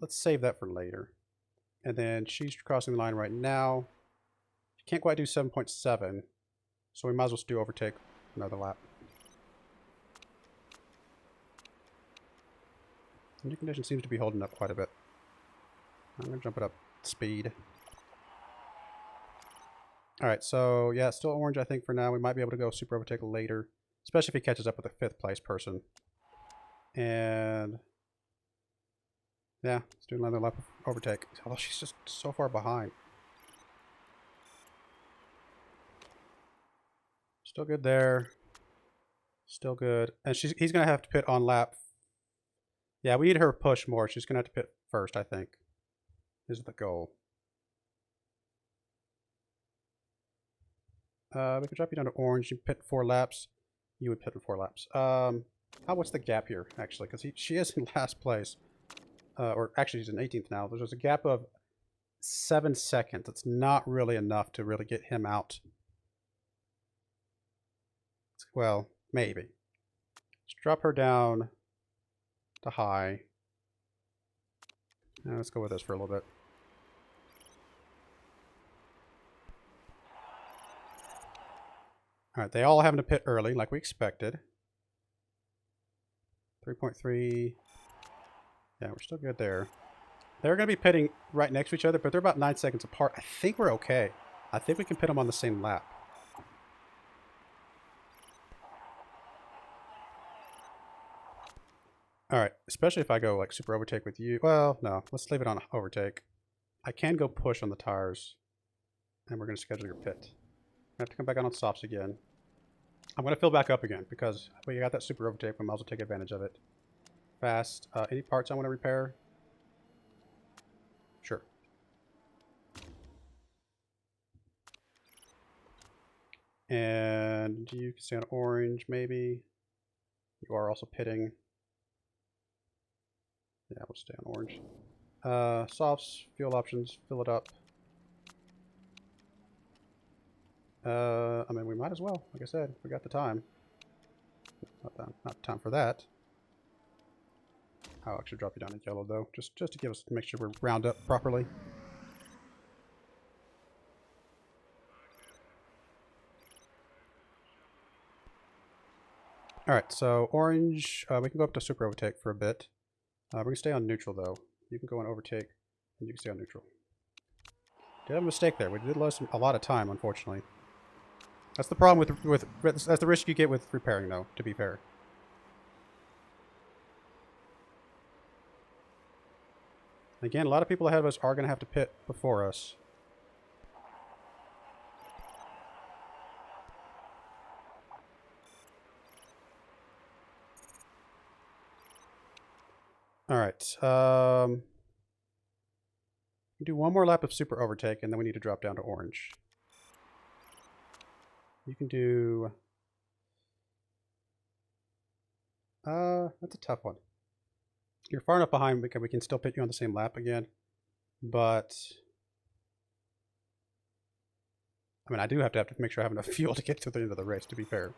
Let's save that for later. And then she's crossing the line right now. She can't quite do 7.7. So we might as well do overtake another lap. The new condition seems to be holding up quite a bit. I'm going to jump it up speed. Alright, so yeah, still orange I think for now. We might be able to go super overtake later. Especially if he catches up with a 5th place person. And yeah, let's do another lap of overtake. Although she's just so far behind. Still good there. Still good. And he's going to have to pit on lap. Yeah, we need her to push more. She's going to have to pit first, I think. Is the goal. We could drop you down to orange. You pit 4 laps. You would pit in 4 laps. What's the gap here, actually? Because she is in last place. Or actually, she's in 18th now. There's a gap of 7 seconds. It's not really enough to really get him out. Well, maybe. Let's drop her down to high. And let's go with this for a little bit. Alright, they all having to pit early, like we expected. 3.3. Yeah, we're still good there. They're going to be pitting right next to each other, but they're about 9 seconds apart. I think we're okay. I think we can pit them on the same lap. Alright, especially if I go like super overtake with you. Well, no, let's leave it on overtake. I can go push on the tires. And we're going to schedule your pit. I have to come back on softs again. I'm going to fill back up again because we got that super overtake. We might as well take advantage of it. Fast. Any parts I want to repair? Sure. And you can stay on orange, maybe. You are also pitting. Yeah, we'll stay on orange. Softs, fuel options, fill it up. I mean, we might as well. Like I said, we got the time. Not time for that. I'll actually drop you down to yellow though, just to give us to make sure we're round up properly. All right, so orange. We can go up to super overtake for a bit. We're gonna stay on neutral though. You can go on overtake, and you can stay on neutral. Did have a mistake there. We did lose a lot of time, unfortunately. That's the problem with that's the risk you get with repairing, though. To be fair. Again, a lot of people ahead of us are going to have to pit before us. All right. Do one more lap of super overtake, and then we need to drop down to orange. You can do... that's a tough one. You're far enough behind because we can still pit you on the same lap again. But... I mean, I do have to make sure I have enough fuel to get to the end of the race, to be fair.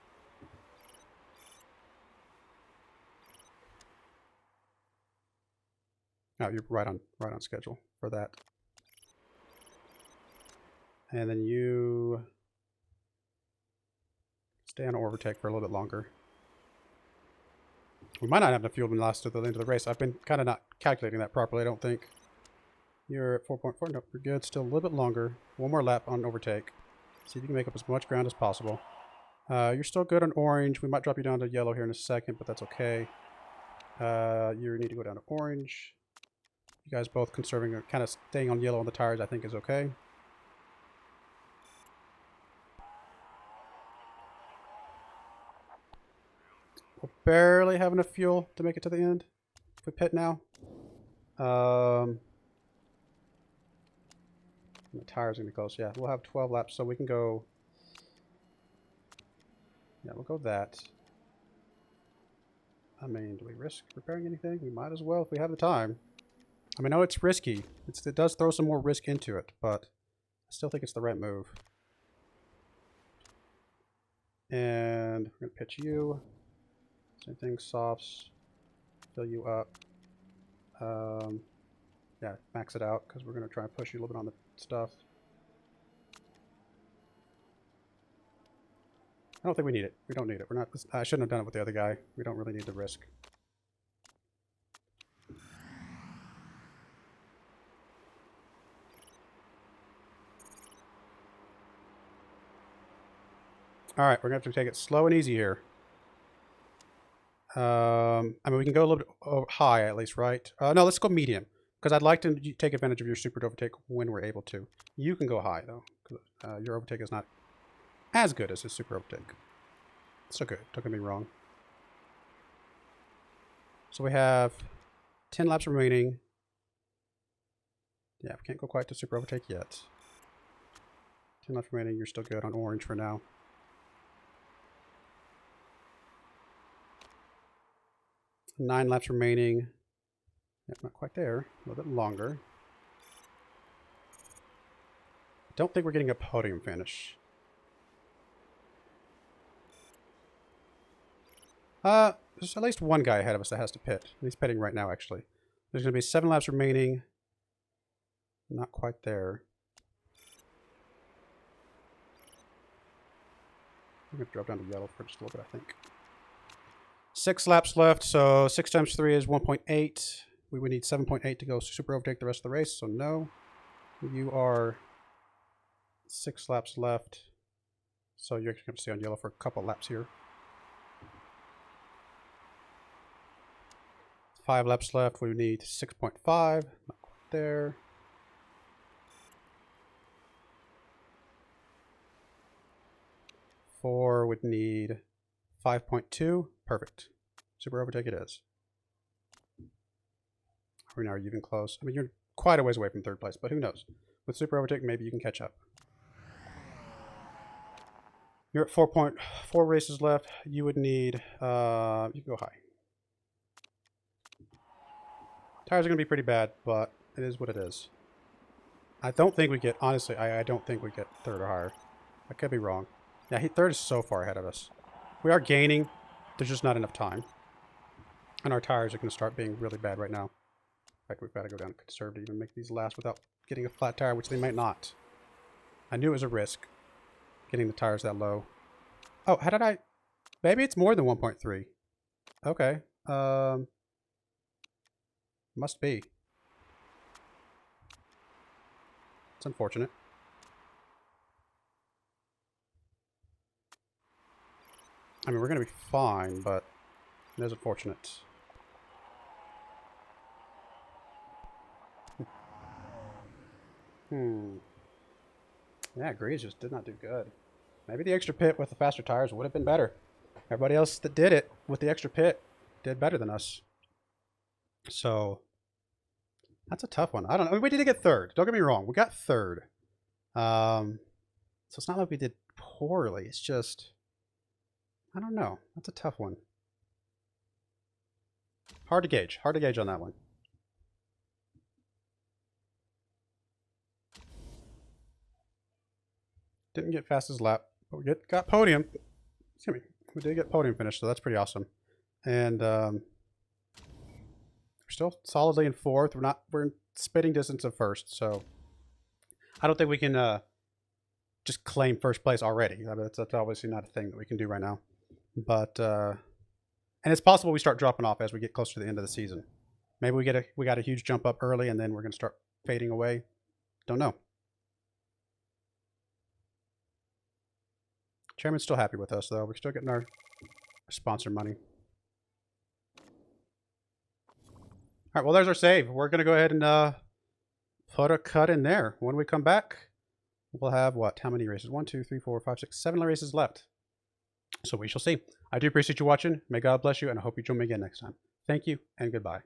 Oh, you're right on schedule for that. And then you stay on overtake for a little bit longer. We might not have enough fuel to last to the end of the race. I've been kind of not calculating that properly, I don't think. You're at 4.4. Nope, we're good. Still a little bit longer. One more lap on overtake. See if you can make up as much ground as possible. You're still good on orange. We might drop you down to yellow here in a second, but that's okay. You need to go down to orange. You guys both conserving or kind of staying on yellow on the tires, I think is okay. We'll barely have enough fuel to make it to the end. If we pit now. The tires are going to be close. Yeah, we'll have 12 laps, so we can go... Yeah, we'll go that. I mean, do we risk repairing anything? We might as well if we have the time. I mean, I know it's risky. It does throw some more risk into it, but I still think it's the right move. And we're going to pitch you. Same thing, softs. Fill you up. Yeah, max it out because we're going to try and push you a little bit on the stuff. I don't think we need it. We don't need it. We're not. I shouldn't have done it with the other guy. We don't really need the risk. All right, we're gonna have to take it slow and easy here. I mean, we can go a little bit high at least, right? No, let's go medium because I'd like to take advantage of your super overtake when we're able to. You can go high though, because your overtake is not as good as his super overtake. Still good, don't get me wrong. So we have 10 laps remaining. Yeah, we can't go quite to super overtake yet. 10 laps remaining, you're still good on orange for now. Nine laps remaining. Yep, not quite there. A little bit longer. Don't think we're getting a podium finish. There's at least one guy ahead of us that has to pit. He's pitting right now, actually. There's going to be 7 laps remaining. Not quite there. I'm going to drop down to yellow for just a little bit, I think. 6 laps left, so 6 times 3 is 1.8. We would need 7.8 to go super overtake the rest of the race, so no. You are 6 laps left, so you're going to stay on yellow for a couple laps here. 5 laps left, we need 6.5, not quite there. Four would need 5.2, perfect. Super overtake it is. Right now, are you even close? I mean, you're quite a ways away from third place, but who knows? With super overtake, maybe you can catch up. You're at 4.4 races left. You would need, you can go high. Tires are going to be pretty bad, but it is what it is. I don't think we get, honestly, I don't think we get third or higher. I could be wrong. Yeah, third is so far ahead of us. We are gaining. There's just not enough time. And our tires are going to start being really bad right now. In fact, we've got to go down to conservative and make these last without getting a flat tire, which they might not. I knew it was a risk getting the tires that low. Oh, how did I... Maybe it's more than 1.3. Okay. Must be. It's unfortunate. I mean, we're going to be fine, but it is unfortunate. Yeah, Grease just did not do good. Maybe the extra pit with the faster tires would have been better. Everybody else that did it with the extra pit did better than us. So, that's a tough one. I don't know. We did get third. Don't get me wrong. We got third. So it's not like we did poorly. It's just... I don't know. That's a tough one. Hard to gauge. Hard to gauge on that one. Didn't get fastest lap, but we got podium. Excuse me. We did get podium finish, so that's pretty awesome. And we're still solidly in fourth. We're in spitting distance of first, so I don't think we can just claim first place already. I mean, that's obviously not a thing that we can do right now. But and it's possible we start dropping off as we get closer to the end of the season. Maybe we got a huge jump up early, and then we're going to start fading away. Don't know. Chairman's still happy with us, though. We're still getting our sponsor money. All right, well, there's our save. We're going to go ahead and put a cut in there. When we come back, we'll have what? How many races? 1, 2, 3, 4, 5, 6, 7 races left. So we shall see. I do appreciate you watching. May God bless you, and I hope you join me again next time. Thank you, and goodbye.